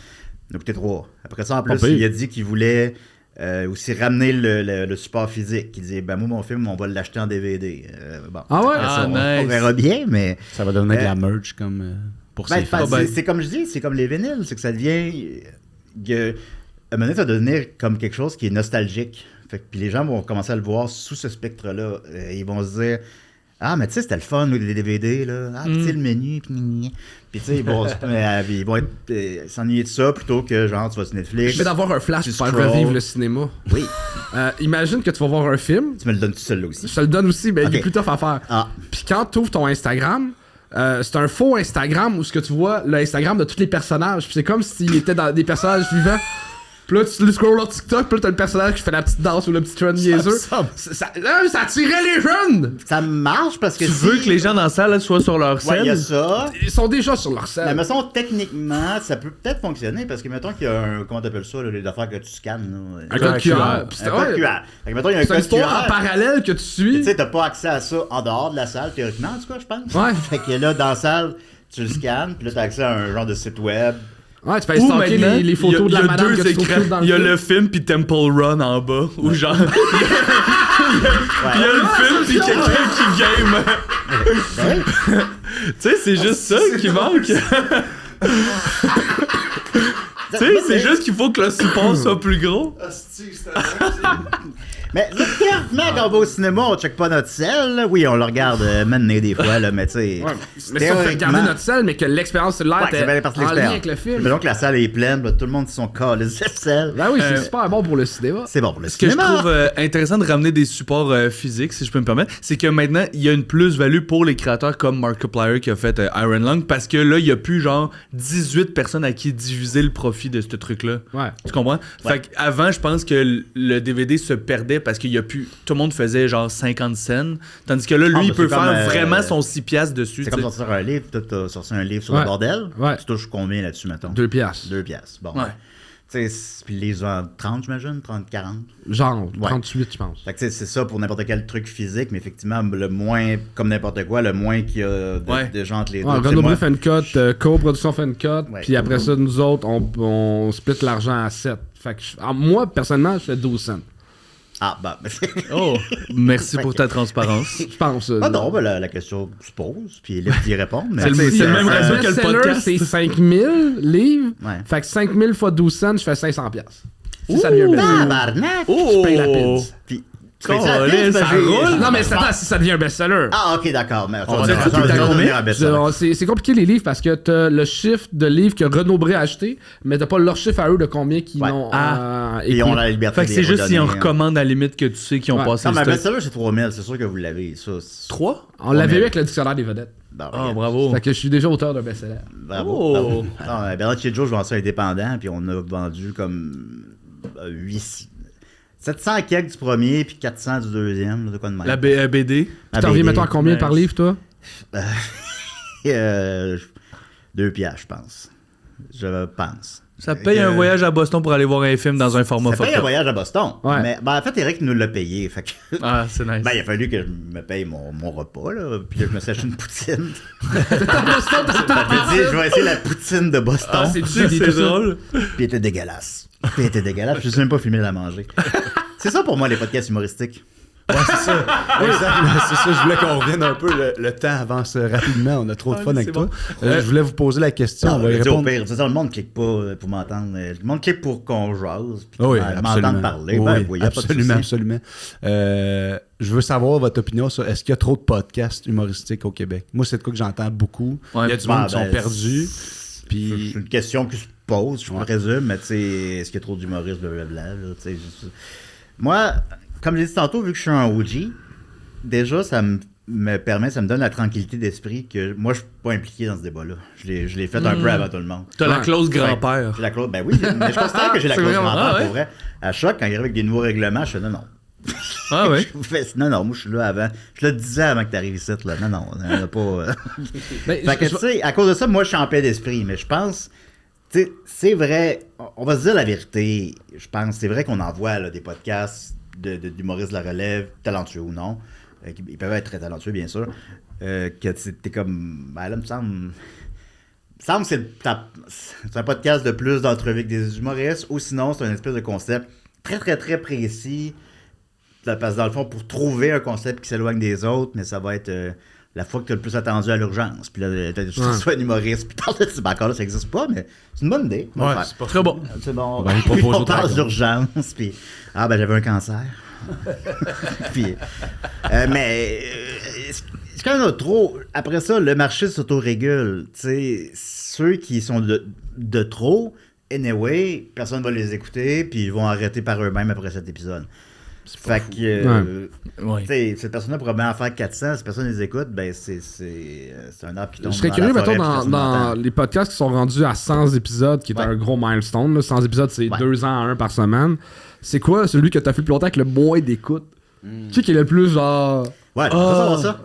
Ça a coûté 3. Après ça, en plus, il a dit qu'il voulait aussi ramener le support physique. Il disait, moi, mon film, on va l'acheter en DVD. On verra bien, mais... Ça va devenir de la merch comme pour ces films. C'est comme je dis, c'est comme les vinyles. C'est que ça devient... à un moment donné, ça va devenir comme quelque chose qui est nostalgique. Puis les gens vont commencer à le voir sous ce spectre-là. Ils vont se dire... mais tu sais, c'était le fun, les DVD, là. Tu sais, le menu, puis tu sais, ils vont s'ennuyer de ça plutôt que, genre, tu vas sur Netflix. Mais d'avoir un flash pour faire revivre le cinéma. Oui. Imagine que tu vas voir un film. Tu me le donnes tout seul, là aussi. Je te le donne aussi, mais il est plus tough à faire. Puis quand tu ouvres ton Instagram, c'est un faux Instagram où ce que tu vois, l'Instagram de tous les personnages. Puis c'est comme s'il était dans des personnages vivants. Puis là, tu scrolls sur TikTok, puis là, t'as le personnage qui fait la petite danse ou le petit trend niaiseux. Ça attirait les jeunes! Ça marche parce que tu veux que les gens dans la salle soient sur leur scène? Ouais, il y a ça. Ils sont déjà sur leur scène. Mais mettons, techniquement, ça peut peut-être fonctionner parce que mettons qu'il y a un... Comment t'appelles ça, les affaires que tu scannes? Un code QR. Un code QR. Fait que mettons, il y a un code QR. C'est une histoire en parallèle que tu suis. Tu sais, t'as pas accès à ça en dehors de la salle, théoriquement, en tout cas, je pense. Ouais. Fait que là, dans la salle, tu le scannes, puis là, t'as accès à un genre de site web. Ouais, tu peux stalker les photos de la madame que tu trouves dans le film. Il y a le film puis Temple Run en bas, ou genre... Il y a le film puis quelqu'un qui game. Tu sais, c'est juste ça qui manque. Tu sais, c'est juste qu'il faut que le support soit plus gros. Mais théoriquement, quand on va au cinéma, on check pas notre sel. Là. Oui, on le regarde maintenant des fois, là, mais tu sais. Mais si on fait regarder notre sel, mais que l'expérience cellulaire c'est bien partie de en lien l'expérience. avec le film. Mais donc, la salle est pleine, là, tout le monde sont calés de sel. Ben oui, c'est super bon pour le cinéma. C'est bon pour le Ce que je cinéma. trouve intéressant de ramener des supports physiques, si je peux me permettre, c'est que maintenant, il y a une plus-value pour les créateurs comme Markiplier qui a fait Iron Lung, parce que là, il y a plus genre 18 personnes à qui diviser le profit de ce truc-là. Ouais. Tu comprends? Fait qu'avant, je pense que le DVD se perdait parce qu'il y a plus... Tout le monde faisait genre 50 cents, tandis que là, lui, il peut c'est comme, faire vraiment son 6 piastres dessus. C'est tu comme sais. sortir un livre. Toi, t'as sorti un livre sur Ouais. le bordel. Ouais. Tu touches combien là-dessus, mettons? 2 piastres. 2 piastres. Bon. Ouais. Tu sais, puis les gens 30, j'imagine? 30, 40? Genre, 38, je pense. Fait que tu sais, c'est ça pour n'importe quel truc physique, mais effectivement, le moins, comme n'importe quoi, le moins qu'il y a de gens entre les deux. Ouais, C'est Renaud moi- Bré fait une cote, Co-Production fait une cote, Ouais. puis après ça, nous autres, on split l'argent à 7. Fait que moi, personnellement, je fais 12 cents. Ah, bah. Oh, merci pour ta transparence. Je pense. Ah non, ben la question se pose, puis là, tu y réponds. Mais C'est tu sais, le même ça- ratio que le Bestseller, podcast. c'est 5000 livres. Ouais. Fait que 5000 fois 12 cents, je fais 500 piastres. Si ça devient un best-seller. Tabarnak! Je paye la pizza. Puis, tu fais ça à Colin, piste, ça parce que j'ai- roule. Non, mais attends, si ça devient un best-seller. Ah, ok, d'accord. Mais On va dire ça tout le temps va combien? devenir un best-seller. C'est compliqué les livres parce que t'as le chiffre de livres que Renaud Bré a acheté, mais t'as pas leur chiffre à eux de combien qu'ils Ouais. ont Et ils ont la liberté Fait que de c'est les juste s'ils en redonner, hein. recommandent à la limite que tu sais qu'ils ont Ouais. passé Non, mais un le stock. best-seller, c'est 3000, c'est sûr que vous l'avez. Ça, 3? On l'avait eu avec le dictionnaire des vedettes. Bon, Ah, regarde. bravo. Fait que je suis déjà auteur d'un best-seller. Bravo. Oh. bravo. Non, Bernard Chidjo, je vends ça indépendant, puis on a vendu comme 700 quelques du premier, puis 400 du deuxième, là, de quoi de même. La BD? La T'en reviens, BD. mettons, à combien par livre, toi? 2 piastres, je pense. Je pense. Ça paye un voyage à Boston pour aller voir un film dans un format Ça paye un photo. voyage à Boston. Ouais. Mais en fait, Eric nous l'a payé. Fait que... Ah, c'est nice. Ben, il a fallu que je me paye mon repas, là. Puis là, je me suis acheté une poutine. Je vais essayer la poutine de Boston. Ah, c'est drôle. Puis elle était dégueulasse. Je ne suis même pas filmé de la manger. C'est ça pour moi, les podcasts humoristiques. Ouais, c'est ça. Exactement, c'est ça. Je voulais qu'on revienne un peu. Le temps avance rapidement. On a trop de fun avec toi. Je voulais vous poser la question. On va y Au répondre. pire, c'est ça, le monde clique pas pour m'entendre. Le monde clique pour qu'on jase. Puis Oui, m'entendre absolument. parler. Oui, Ben, oui, y a pas de absolument, souci. absolument. Je veux savoir votre opinion sur est-ce qu'il y a trop de podcasts humoristiques au Québec? Moi, c'est de quoi que j'entends beaucoup. Ouais, Il y a du ben, monde qui sont ben, perdus. C'est Puis, une question qui se pose, je présume, mais tu sais, est-ce qu'il y a trop d'humoristes, blablabla, là, tu sais, moi, comme j'ai dit tantôt, vu que je suis un OG, déjà, ça me donne la tranquillité d'esprit que moi, je suis pas impliqué dans ce débat-là. Je l'ai fait un peu avant tout le monde. T'as la Ouais. clause grand-père. J'ai la clause, ben oui, mais je considère que j'ai la C'est clause vraiment- grand-père, ah ouais? pour vrai. À Choc, quand il arrive avec des nouveaux règlements, je fais non. Ah ouais? Non, moi, je suis là avant. Je le disais avant que tu arrives ici, là. Non, on n'a pas... Ben, Fait que, tu sais, à cause de ça, moi, je suis en paix d'esprit, mais je pense, tu sais, c'est vrai, on va se dire la vérité, je pense, c'est vrai qu'on envoie là, des podcasts d'humoristes de la relève, talentueux ou non, ils peuvent être très talentueux, bien sûr, que t'es comme, ben là, me semble que c'est un podcast de plus d'entrevues avec des humoristes, ou sinon, c'est un espèce de concept très, très, très précis, parce que dans le fond, pour trouver un concept qui s'éloigne des autres, mais ça va être la fois que tu as le plus attendu à l'urgence. Puis là, tu sois un humoriste, puis parle de ça. Ben, encore là, ça n'existe pas, mais c'est une bonne idée. On va ouais, le faire. c'est pas Très bon. C'est bon. On va lui proposer On autre parle chose. d'urgence, puis ben j'avais un cancer. Puis, mais c'est quand même trop. Après ça, le marché s'autorégule. Tu sais, ceux qui sont de trop, anyway, personne ne va les écouter, puis ils vont arrêter par eux-mêmes après cet épisode. Fait que, Ouais. tu sais, cette personne-là pourrait bien en faire 400, si personne les écoute, ben c'est un arbre qui tombe. Je serais dans curieux, la mettons, forêt, puis personne dans n'entend. les podcasts qui sont rendus à 100 épisodes, qui est Ouais. un gros milestone. Là. 100 épisodes, c'est Ouais. 2 ans à 1 par semaine. C'est quoi celui que t'as fait le plus longtemps avec le moins d'écoute? Tu sais qui est le plus genre... Ouais, ça va ça.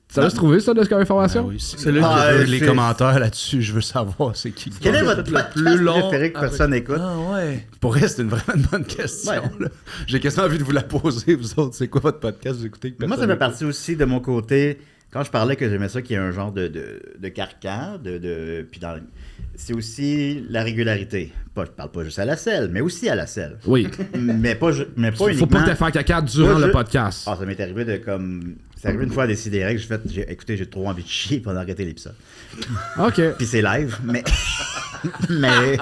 Ça va se trouver, ça, de cette ah information? oui, C'est le- les c'est- commentaires là-dessus, je veux savoir c'est qui. Quel est votre le podcast plus long préféré que personne écoute? Ah ouais. Pour vrai, c'est vraiment une bonne question. Ouais. là. J'ai quasiment envie de vous la poser, vous autres. C'est quoi votre podcast vous écoutez? que Moi, ça personne fait n'écoute? partie aussi de mon côté. Quand je parlais que j'aimais ça, qu'il y a un genre de carcan, puis c'est aussi la régularité. Je parle pas juste à la selle, mais aussi à la selle. Oui. mais pas uniquement. Faut pas que t'aies fait caca durant Moi, le podcast. Ah, ça m'est arrivé de comme. C'est arrivé une fois à Décideret que j'ai trop envie de chier pendant arrêter l'épisode. OK. Puis c'est live, mais. mais.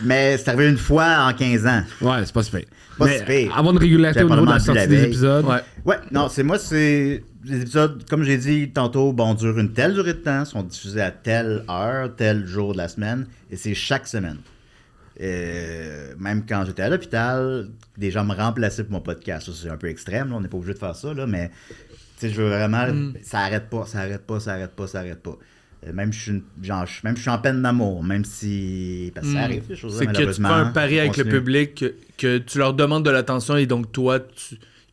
Mais c'est arrivé une fois en 15 ans. Ouais, c'est pas si pire. Pas Mais si pire. avoir une régularité au niveau de la sortie des épisodes. Ouais. Non, c'est les épisodes, comme j'ai dit tantôt, durent une telle durée de temps, sont diffusés à telle heure, tel jour de la semaine, et c'est chaque semaine. Même quand j'étais à l'hôpital, des gens me remplaçaient pour mon podcast. Ça, c'est un peu extrême, là, on n'est pas obligé de faire ça, là, mais je veux vraiment... Ça arrête pas. Même je suis en peine d'amour, même si... Parce que ça arrive, ces choses-là, c'est que tu fais un pari avec le public, que tu leur demandes de l'attention et donc toi,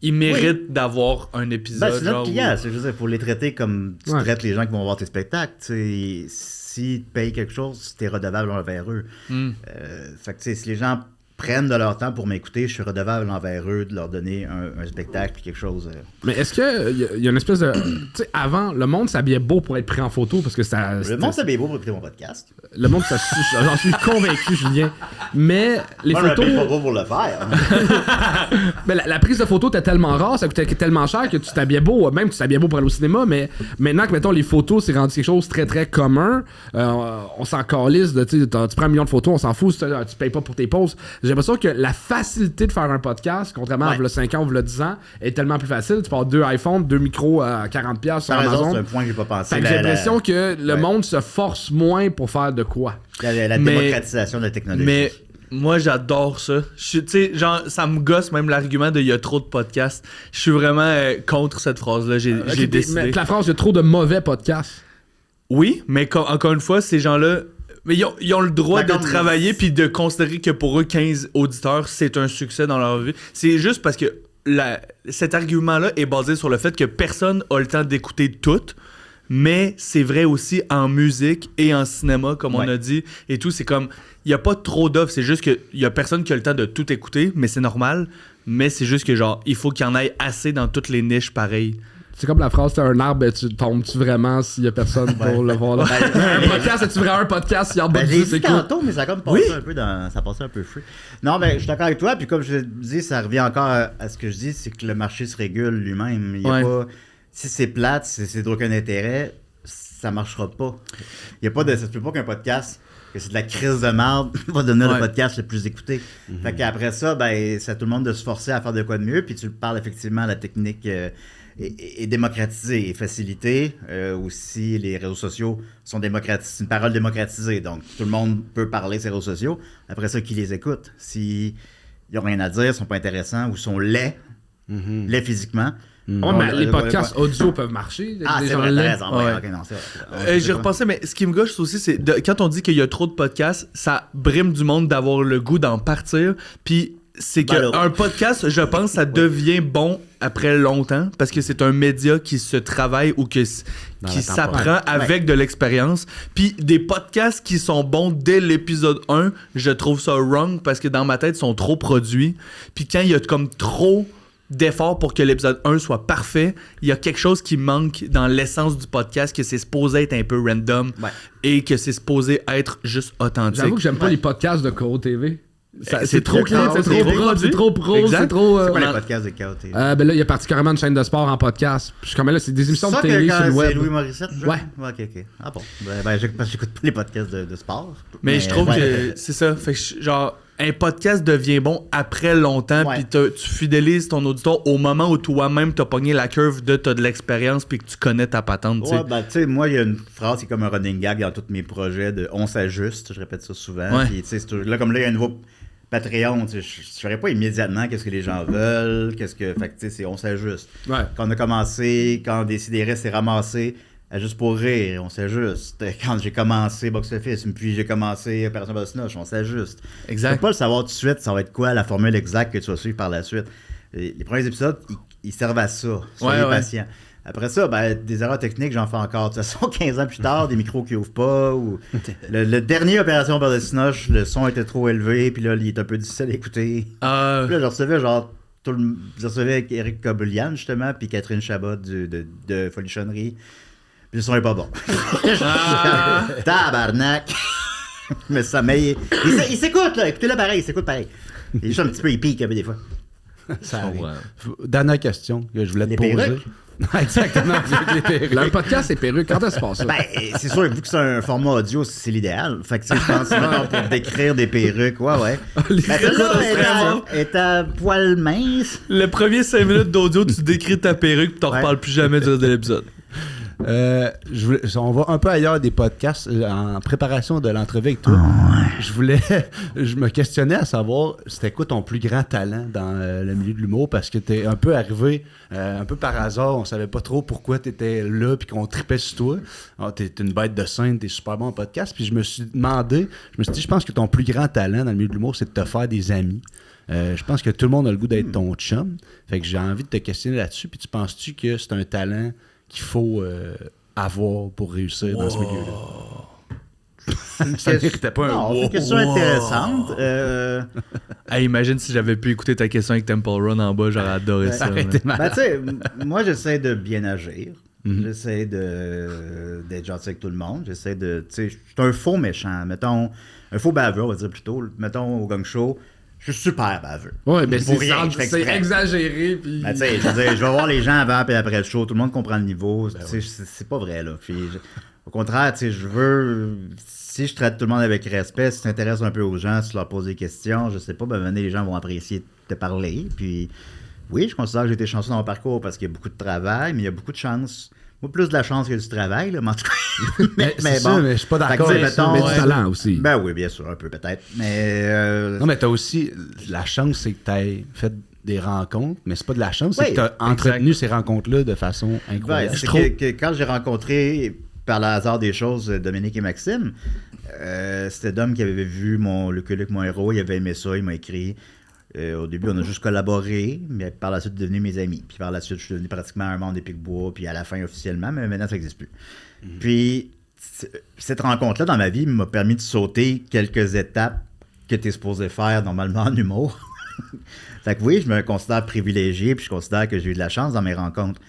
ils méritent d'avoir un épisode. C'est notre client, il faut les traiter comme tu traites les gens qui vont voir tes spectacles. S'ils te payent quelque chose, t'es redevable envers eux. Fait que si les gens prennent de leur temps pour m'écouter, je suis redevable envers eux de leur donner un spectacle puis quelque chose. Mais est-ce qu'il y a une espèce de... Tu sais, avant, le monde s'habillait beau pour être pris en photo parce que ça... Le monde s'habillait beau pour écouter mon podcast. Le monde, j'en suis convaincu, Julien. Mais les photos... Moi, pas beau pour le faire. Mais la prise de photo était tellement rare, ça coûtait tellement cher que tu t'habillais beau. Même tu t'habillais beau pour aller au cinéma, mais maintenant que, mettons, les photos, c'est rendu quelque chose de très, très commun, on s'en calisse. Tu prends 1 million de photos, on s'en fout, tu payes pas pour tes poses. J'ai l'impression que la facilité de faire un podcast, contrairement à 5 ans ou 10 ans, est tellement plus facile. Tu pars 2 iPhones, 2 micros à 40$ sur Amazon. C'est un point que j'ai pas pensé. J'ai l'impression que le monde se force moins pour faire de quoi. La démocratisation de la technologie. Mais moi, j'adore ça. Tu sais, genre, ça me gosse même l'argument de « il y a trop de podcasts ». Je suis vraiment contre cette phrase-là. J'ai décidé. Mais la phrase « il y a trop de mauvais podcasts ». Oui, mais encore une fois, ces gens-là... Mais ils ont le droit de travailler puis de considérer que pour eux, 15 auditeurs, c'est un succès dans leur vie. C'est juste parce que cet argument-là est basé sur le fait que personne a le temps d'écouter tout, mais c'est vrai aussi en musique et en cinéma, comme on a dit, et tout. C'est comme, il n'y a pas trop d'offres, c'est juste qu'il n'y a personne qui a le temps de tout écouter, mais c'est normal. Mais c'est juste que, genre, il faut qu'il y en ait assez dans toutes les niches pareilles. C'est comme la phrase, t'as un arbre, tu tombes-tu vraiment s'il y a personne pour le voir là? Un podcast, c'est-tu vraiment un podcast s'il y a en bas de j'ai c'est dit tantôt, mais ça a comme passé un peu ça passait un peu free. Non, mais je suis d'accord avec toi, puis comme je dis, ça revient encore à ce que je dis, c'est que le marché se régule lui-même. Il y a pas... Si c'est plate, si c'est d'aucun intérêt, ça marchera pas. Il y a pas de... Ça se peut pas qu'un podcast... que c'est de la crise de merde, va devenir le podcast le plus écouté. Fait qu'après ça, c'est à tout le monde de se forcer à faire de quoi de mieux, puis tu parles effectivement, la technique est démocratisée et facilitée. Aussi, les réseaux sociaux sont démocratisés, c'est une parole démocratisée, donc tout le monde peut parler sur les réseaux sociaux. Après ça, qui les écoute? S'ils n'ont rien à dire, sont pas intéressants ou sont laids physiquement, mais les podcasts audio peuvent marcher. C'est vrai, t'as raison. Okay, non, j'ai repensé, mais ce qui me gâche aussi, c'est quand on dit qu'il y a trop de podcasts, ça brime du monde d'avoir le goût d'en partir. Puis c'est qu'un podcast, je pense, ça devient bon après longtemps parce que c'est un média qui se travaille ou qui s'apprend avec de l'expérience. Puis des podcasts qui sont bons dès l'épisode 1, je trouve ça wrong parce que dans ma tête, ils sont trop produits. Puis quand il y a comme trop d'efforts pour que l'épisode 1 soit parfait, il y a quelque chose qui manque dans l'essence du podcast, que c'est supposé être un peu random et que c'est supposé être juste authentique. J'avoue que j'aime pas les podcasts de KO TV. C'est trop clean, c'est trop pro, c'est trop pro, c'est trop... C'est quoi les podcasts de KO TV? Là, il y a particulièrement une chaîne de sport en podcast. Je suis comme là, c'est des émissions de télé sur le web. C'est Louis Morissette? Ouais. Ok. Ah bon. J'écoute pas les podcasts de sport. Mais je trouve que c'est ça. Fait que genre... Un podcast devient bon après longtemps, puis tu fidélises ton auditoire au moment où toi-même t'as pogné la curve de t'as de l'expérience puis que tu connais ta patente. Tu sais, moi, il y a une phrase qui est comme un running gag dans tous mes projets de on s'ajuste, je répète ça souvent. Puis, là, comme là, il y a un nouveau Patreon, je ne saurais pas immédiatement qu'est-ce que les gens veulent, fait que, c'est on s'ajuste. Ouais. Quand on a commencé, quand Décideret s'est ramassé, Juste pour rire, on s'ajuste. Quand j'ai commencé Box Office, puis j'ai commencé Opération Bosnoche, on s'ajuste. Exact. Tu peux pas le savoir tout de suite, ça va être quoi la formule exacte que tu vas suivre par la suite. Les premiers épisodes, ils servent à ça. Soyez patients. Après ça, des erreurs techniques, j'en fais encore. De toute façon, 15 ans plus tard, des micros qui ouvrent pas. Ou le dernier Opération Bosnoche, le son était trop élevé, puis là, il est un peu difficile à écouter. Puis là, je recevais je recevais Eric Coboulian, justement, puis Catherine Chabot de Folichonnerie. Puis le son est pas bon. Tabarnak! Mais ça il s'écoute, là. Écoutez-le pareil, il s'écoute pareil. Il est juste un petit peu hippie, des fois. Ça arrive. Dernière question que je voulais te poser. Perruques? Exactement, avec les perruques. Le podcast, c'est perruque. Quand est-ce que se passe ça? Ben, c'est sûr, vu que c'est un format audio, c'est l'idéal. Fait que, tu sais, je pense, mettons, pour décrire des perruques, ouais. Ben, celle-là est à poil mince. Le premier 5 minutes d'audio, tu décris ta perruque puis t'en reparles plus jamais du reste de l'épisode. On va un peu ailleurs des podcasts en préparation de l'entrevue avec toi. Je me questionnais à savoir c'était quoi ton plus grand talent dans le milieu de l'humour parce que t'es un peu arrivé un peu par hasard, on savait pas trop pourquoi t'étais là puis qu'on tripait sur toi. T'es une bête de scène, t'es super bon en podcast puis je me suis dit je pense que ton plus grand talent dans le milieu de l'humour c'est de te faire des amis. Je pense que tout le monde a le goût d'être ton chum. Fait que j'ai envie de te questionner là-dessus puis tu penses-tu que c'est un talent qu'il faut avoir pour réussir dans ce milieu-là? Ça méritait pas un c'est une question intéressante. Imagine si j'avais pu écouter ta question avec Temple Run en bas, j'aurais adoré ça. Ben, tu sais, moi, j'essaie de bien agir. J'essaie d'être gentil avec tout le monde. J'essaie de... Tu sais, je suis un faux méchant. Mettons, un faux baveux, on va dire plutôt. Mettons, au gang show, je suis super baveux. Ouais, mais c'est exprès. exagéré. Puis... Ben, tu sais, je veux dire, je vais voir les gens avant et après le show. Tout le monde comprend le niveau. C'est pas vrai, là. Puis, au contraire, tu sais, je veux... Si je traite tout le monde avec respect, si tu t'intéresses un peu aux gens, si tu leur poses des questions, je sais pas, ben venez, les gens vont apprécier de te parler. Puis, oui, je considère que j'ai été chanceux dans mon parcours parce qu'il y a beaucoup de travail, mais il y a beaucoup de chance. Moi, plus de la chance que du travail, là, mais en tout cas. mais bon, mais je suis pas d'accord avec ça. Mais du talent aussi. Ben oui, bien sûr, un peu peut-être. Mais. Non, mais t'as aussi. La chance, c'est que t'aies fait des rencontres, mais c'est pas de la chance, c'est que t'as entretenu ces rencontres-là de façon incroyable. Ouais, c'est que quand j'ai rencontré, par le hasard des choses, Dominique et Maxime, c'était Dom qui avait vu le Luc, mon héros, il avait aimé ça, il m'a écrit. Au début, on a juste collaboré, mais par la suite, devenu mes amis. Puis par la suite, je suis devenu pratiquement un membre des Pic-Bois, puis à la fin officiellement, mais maintenant, ça n'existe plus. Puis, cette rencontre-là dans ma vie m'a permis de sauter quelques étapes que tu es supposé faire normalement en humour. Fait que oui, je me considère privilégié, puis je considère que j'ai eu de la chance dans mes rencontres.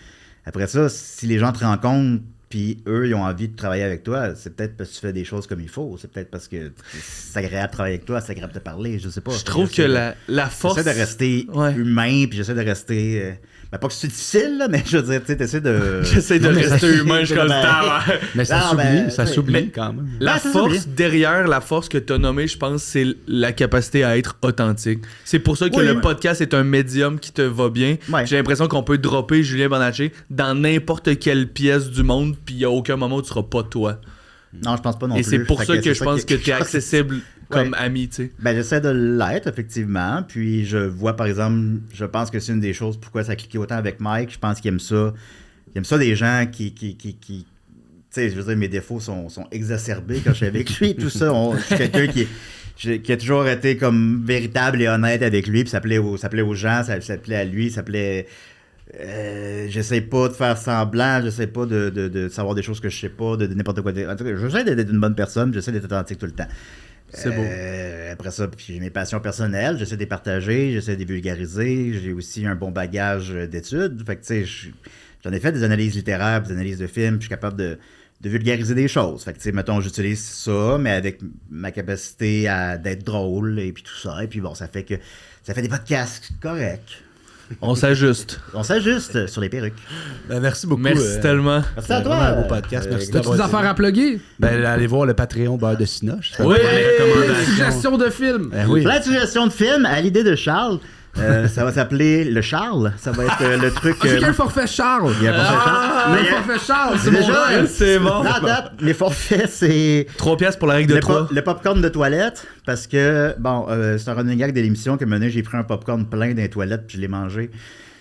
Après ça, si les gens te rencontrent, puis eux, ils ont envie de travailler avec toi, c'est peut-être parce que tu fais des choses comme il faut. C'est peut-être parce que c'est agréable de travailler avec toi, c'est agréable de te parler, je sais pas. Je trouve que la force... J'essaie de rester humain, puis j'essaie de rester... Ben, pas que c'est difficile, là, mais je veux dire, tu sais, t'essaies de... J'essaie de rester humain jusqu'à le temps. Mais ça s'oublie quand même. La force derrière la force que tu as nommée, je pense, c'est la capacité à être authentique. C'est pour ça que le podcast est un médium qui te va bien. Ouais. J'ai l'impression qu'on peut dropper Julien Bernatchez dans n'importe quelle pièce du monde, puis il n'y a aucun moment où tu seras pas toi. Non, je pense pas non plus. Et c'est pour ça que je pense que tu es accessible comme ami, tu sais. Ben, j'essaie de l'être, effectivement. Puis je vois, par exemple, je pense que c'est une des choses pourquoi ça a cliqué autant avec Mike. Je pense qu'il aime ça. Il aime ça des gens qui tu sais, je veux dire, mes défauts sont exacerbés quand je suis avec lui. Tout ça, je suis quelqu'un qui a toujours été comme véritable et honnête avec lui. Puis ça plaît aux gens, ça plaît à lui, ça plaît... j'essaie pas de faire semblant, j'essaie pas de savoir des choses que je sais pas, de n'importe quoi. En tout cas, j'essaie d'être une bonne personne, j'essaie d'être authentique tout le temps. C'est beau. Après ça, puis j'ai mes passions personnelles, j'essaie de les partager, j'essaie de les vulgariser. J'ai aussi un bon bagage d'études. Fait que, tu sais, j'en ai fait des analyses littéraires, des analyses de films, puis je suis capable de vulgariser des choses. Fait que, tu sais, mettons, j'utilise ça, mais avec ma capacité d'être drôle, et puis tout ça. Et puis bon, ça fait des podcasts corrects. On s'ajuste. On s'ajuste sur les perruques. Ben, merci beaucoup. Merci tellement. Merci à toi. Un beau podcast. Merci. T'as-tu des affaires à plugger? Ben, allez voir le Patreon Beurre de Cinoche. Oui! Suggestion de film. Oui. Plein de suggestions de films à l'idée de Charles. Ça va s'appeler le Charles. Ça va être le truc. C'est quel forfait Charles? Il y a un forfait Charles. Le forfait Charles, c'est déjà. bon. C'est bon. La date, les forfaits, c'est. 3$ pour la règle de 3. Le popcorn de toilette. Parce que, bon, c'est un running gag de l'émission que j'ai pris un popcorn plein dans les toilettes puis je l'ai mangé.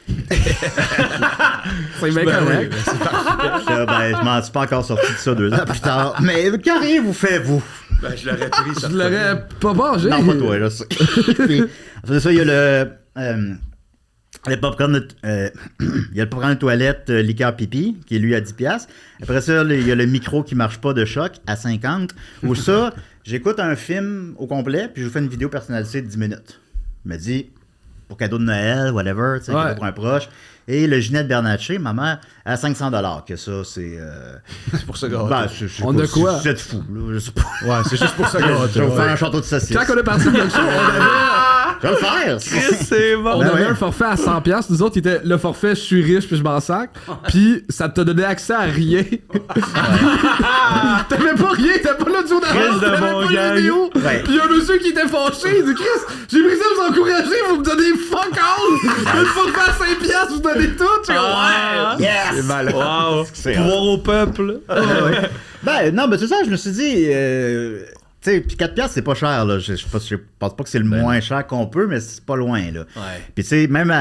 C'est bien correct. Je m'en suis pas encore sorti de ça 2 ans plus tard. Mais qu'arrive vous fait, vous? Ben, je l'aurais pris. Je l'aurais pas mangé. Non, pas toi, là. Puis, après ça, il y a le popcorn il y a le popcorn de toilette liqueur pipi, qui est lui à 10$. Après ça, il y a le micro qui marche pas de choc à 50$. Ou ça, j'écoute un film au complet, puis je vous fais une vidéo personnalisée de 10 minutes. Je me dis, pour cadeau de Noël, whatever, tu sais, cadeau pour un proche. Et le Ginette Bernatchez, ma mère, à 500$. Que ça, c'est... C'est pour ça, gars. Ben, on a quoi? C'est fou, là. Je sais pas. Ouais, c'est juste pour ça, gars. Je vais vous faire un château de saucisses. Quand on est parti de ça, Je vais le faire. C'est bon. On Ben avait ouais. un forfait à 100$. Nous autres, il était le forfait, je suis riche puis je m'en sac. Puis ça t'a donné accès à rien. T'avais pas rien, t'avais pas l'audio d'avance, Chris de t'avais bon pas gang. le vidéo. Ouais. Puis il y a un monsieur qui était fâché. Il dit Chris, j'ai pris ça vous encourager, vous me donnez fuck all. Le forfait à 5$, vous donnez tout. Je suis comme, ouais. Yes! C'est malade. Wow. C'est Pouvoir au peuple. Ouais. Ben, non, mais c'est ça, je me suis dit, tu sais, puis 4$, c'est pas cher, là. Je pense pas que c'est le moins cher qu'on peut, mais c'est pas loin, là. Ouais. Puis, tu sais, même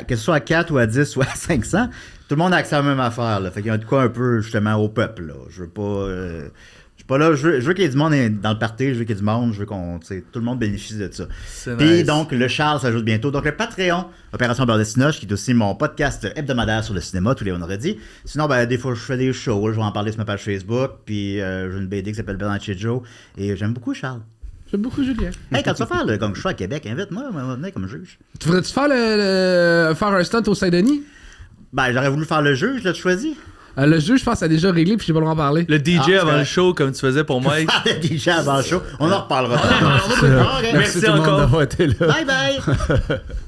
que ce soit à 4 ou à 10 ou à 500, tout le monde a accès à la même affaire, là. Fait qu'il y a de quoi un peu, justement, au peuple, là. Je veux pas. Je suis pas là, je veux qu'il y ait du monde dans le party, je veux qu'il y ait du monde, je veux qu'on, tu sais, tout le monde bénéficie de ça. C'est Puis nice. donc, le Charles s'ajoute bientôt. Donc, le Patreon, Opération Beurre de Cinoche, qui est aussi mon podcast hebdomadaire sur le cinéma, tous les vendredis. Sinon, ben, des fois, je fais des shows, là, je vais en parler sur ma page Facebook, puis j'ai une BD qui s'appelle Bernard chez Joe, et j'aime beaucoup Charles. J'aime beaucoup Julien. Hey, quand tu vas faire le Gong Show à Québec, invite-moi, on va venir comme juge. Tu voudrais-tu faire faire un stunt au Saint-Denis? Ben, j'aurais voulu faire le juge, là, tu choisis. Le juge, je pense, a déjà réglé puis j'ai pas le droit d'en parler. Le DJ Ah, c'est avant le correct. show, comme tu faisais pour Mike. Ah, déjà avant le show, on en reparlera. Merci tout le monde encore. d'avoir été là. Bye bye!